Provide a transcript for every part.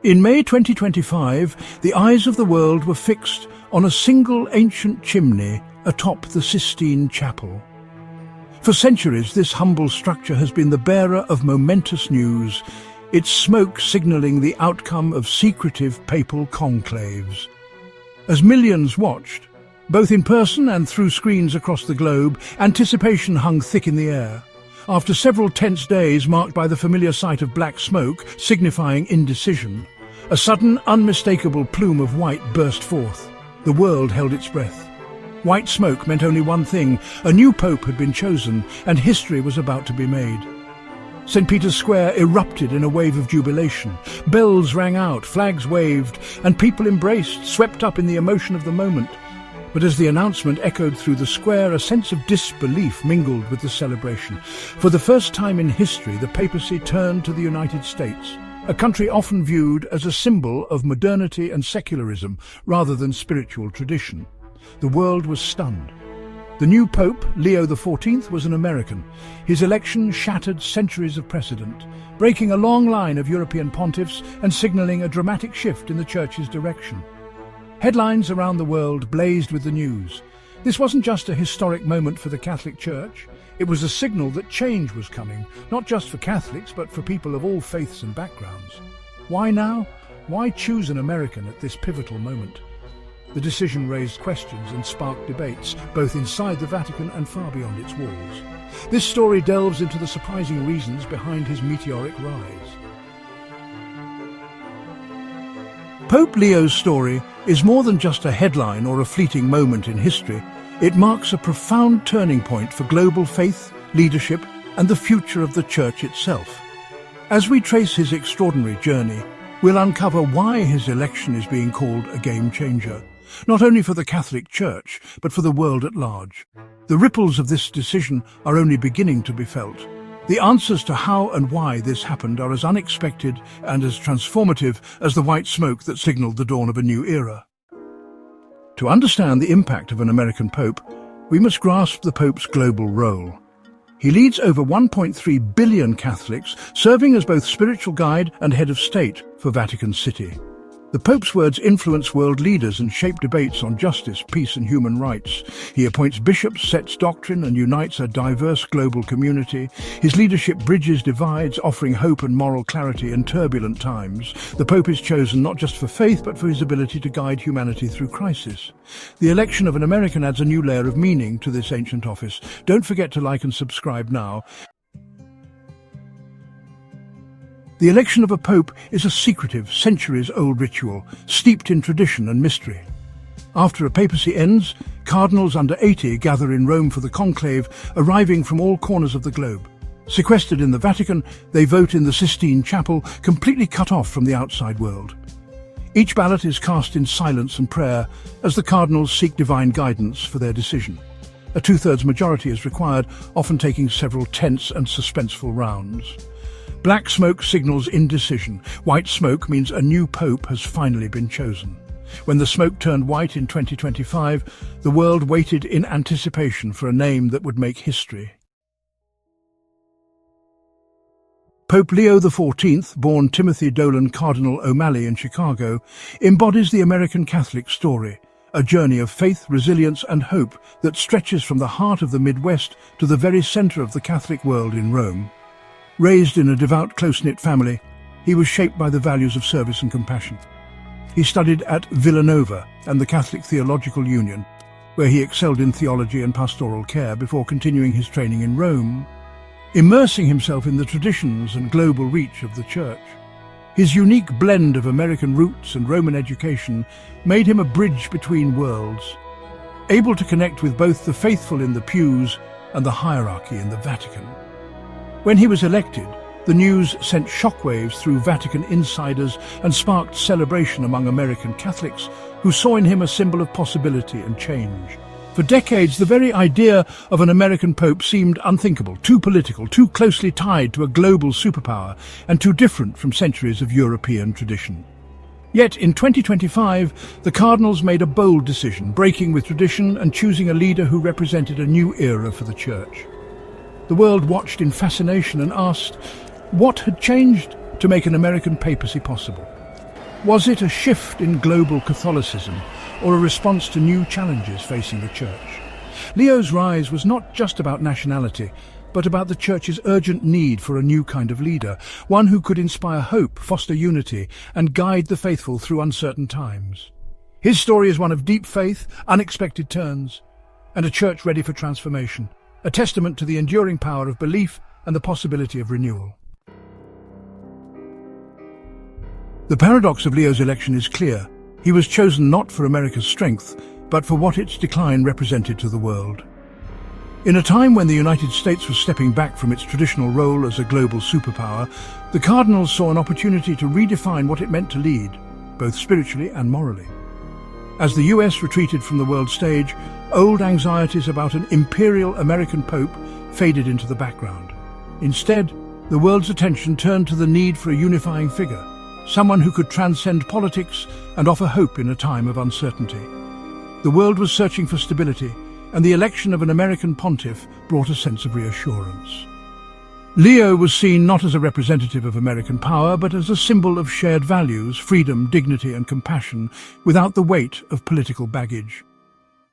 In May 2025, the eyes of the world were fixed on a single ancient chimney atop the Sistine Chapel. For centuries, this humble structure has been the bearer of momentous news, its smoke signalling the outcome of secretive papal conclaves. As millions watched, both in person and through screens across the globe, anticipation hung thick in the air. After several tense days marked by the familiar sight of black smoke, signifying indecision, a sudden, unmistakable plume of white burst forth. The world held its breath. White smoke meant only one thing: a new pope had been chosen, and history was about to be made. St. Peter's Square erupted in a wave of jubilation. Bells rang out, flags waved, and people embraced, swept up in the emotion of the moment. But as the announcement echoed through the square, a sense of disbelief mingled with the celebration. For the first time in history, the papacy turned to the United States, a country often viewed as a symbol of modernity and secularism rather than spiritual tradition. The world was stunned. The new Pope, Leo XIV, was an American. His election shattered centuries of precedent, breaking a long line of European pontiffs and signalling a dramatic shift in the Church's direction. Headlines around the world blazed with the news. This wasn't just a historic moment for the Catholic Church. It was a signal that change was coming, not just for Catholics, but for people of all faiths and backgrounds. Why now? Why choose an American at this pivotal moment? The decision raised questions and sparked debates, both inside the Vatican and far beyond its walls. This story delves into the surprising reasons behind his meteoric rise. Pope Leo's story is more than just a headline or a fleeting moment in history. It marks a profound turning point for global faith, leadership, and the future of the Church itself. As we trace his extraordinary journey, we'll uncover why his election is being called a game-changer, not only for the Catholic Church, but for the world at large. The ripples of this decision are only beginning to be felt. The answers to how and why this happened are as unexpected and as transformative as the white smoke that signaled the dawn of a new era. To understand the impact of an American pope, we must grasp the Pope's global role. He leads over 1.3 billion Catholics, serving as both spiritual guide and head of state for Vatican City. The Pope's words influence world leaders and shape debates on justice, peace and human rights. He appoints bishops, sets doctrine and unites a diverse global community. His leadership bridges divides, offering hope and moral clarity in turbulent times. The Pope is chosen not just for faith, but for his ability to guide humanity through crisis. The election of an American adds a new layer of meaning to this ancient office. Don't forget to like and subscribe now. The election of a pope is a secretive, centuries-old ritual, steeped in tradition and mystery. After a papacy ends, cardinals under 80 gather in Rome for the conclave, arriving from all corners of the globe. Sequestered in the Vatican, they vote in the Sistine Chapel, completely cut off from the outside world. Each ballot is cast in silence and prayer as the cardinals seek divine guidance for their decision. A two-thirds majority is required, often taking several tense and suspenseful rounds. Black smoke signals indecision. White smoke means a new pope has finally been chosen. When the smoke turned white in 2025, the world waited in anticipation for a name that would make history. Pope Leo XIV, born Timothy Dolan Cardinal O'Malley in Chicago, embodies the American Catholic story, a journey of faith, resilience and hope that stretches from the heart of the Midwest to the very center of the Catholic world in Rome. Raised in a devout, close-knit family, he was shaped by the values of service and compassion. He studied at Villanova and the Catholic Theological Union, where he excelled in theology and pastoral care before continuing his training in Rome, immersing himself in the traditions and global reach of the Church. His unique blend of American roots and Roman education made him a bridge between worlds, able to connect with both the faithful in the pews and the hierarchy in the Vatican. When he was elected, the news sent shockwaves through Vatican insiders and sparked celebration among American Catholics who saw in him a symbol of possibility and change. For decades, the very idea of an American pope seemed unthinkable, too political, too closely tied to a global superpower, and too different from centuries of European tradition. Yet in 2025, the cardinals made a bold decision, breaking with tradition and choosing a leader who represented a new era for the Church. The world watched in fascination and asked, what had changed to make an American papacy possible? Was it a shift in global Catholicism or a response to new challenges facing the Church? Leo's rise was not just about nationality, but about the Church's urgent need for a new kind of leader, one who could inspire hope, foster unity, and guide the faithful through uncertain times. His story is one of deep faith, unexpected turns, and a church ready for transformation, a testament to the enduring power of belief and the possibility of renewal. The paradox of Leo's election is clear. He was chosen not for America's strength, but for what its decline represented to the world. In a time when the United States was stepping back from its traditional role as a global superpower, the Cardinals saw an opportunity to redefine what it meant to lead, both spiritually and morally. As the US retreated from the world stage, old anxieties about an imperial American pope faded into the background. Instead, the world's attention turned to the need for a unifying figure, someone who could transcend politics and offer hope in a time of uncertainty. The world was searching for stability, and the election of an American pontiff brought a sense of reassurance. Leo was seen not as a representative of American power, but as a symbol of shared values, freedom, dignity, and compassion, without the weight of political baggage.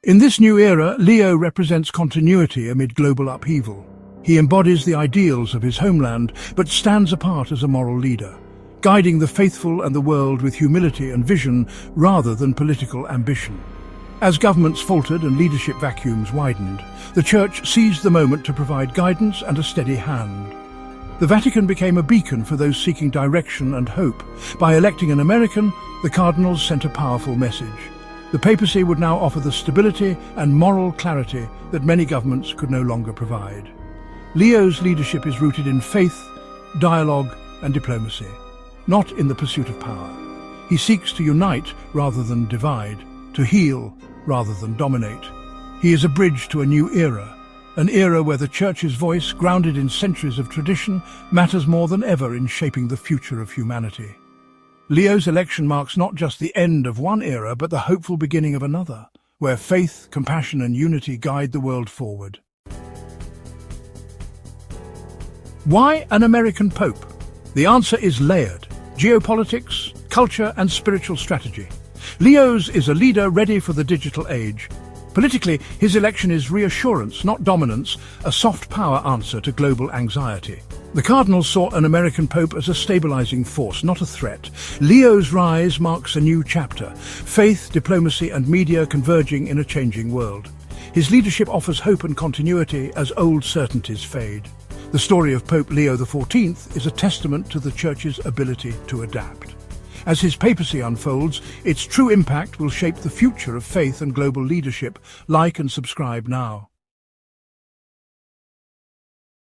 In this new era, Leo represents continuity amid global upheaval. He embodies the ideals of his homeland, but stands apart as a moral leader, guiding the faithful and the world with humility and vision rather than political ambition. As governments faltered and leadership vacuums widened, the Church seized the moment to provide guidance and a steady hand. The Vatican became a beacon for those seeking direction and hope. By electing an American, the Cardinals sent a powerful message. The papacy would now offer the stability and moral clarity that many governments could no longer provide. Leo's leadership is rooted in faith, dialogue, and diplomacy, not in the pursuit of power. He seeks to unite rather than divide, to heal rather than dominate. He is a bridge to a new era, an era where the Church's voice, grounded in centuries of tradition, matters more than ever in shaping the future of humanity. Leo's election marks not just the end of one era, but the hopeful beginning of another, where faith, compassion, and unity guide the world forward. Why an American Pope? The answer is layered: geopolitics, culture, and spiritual strategy. Leo's is a leader ready for the digital age. Politically, his election is reassurance, not dominance, a soft power answer to global anxiety. The Cardinals saw an American Pope as a stabilizing force, not a threat. Leo's rise marks a new chapter, faith, diplomacy, and media converging in a changing world. His leadership offers hope and continuity as old certainties fade. The story of Pope Leo XIV is a testament to the Church's ability to adapt. As his papacy unfolds, its true impact will shape the future of faith and global leadership. Like and subscribe now.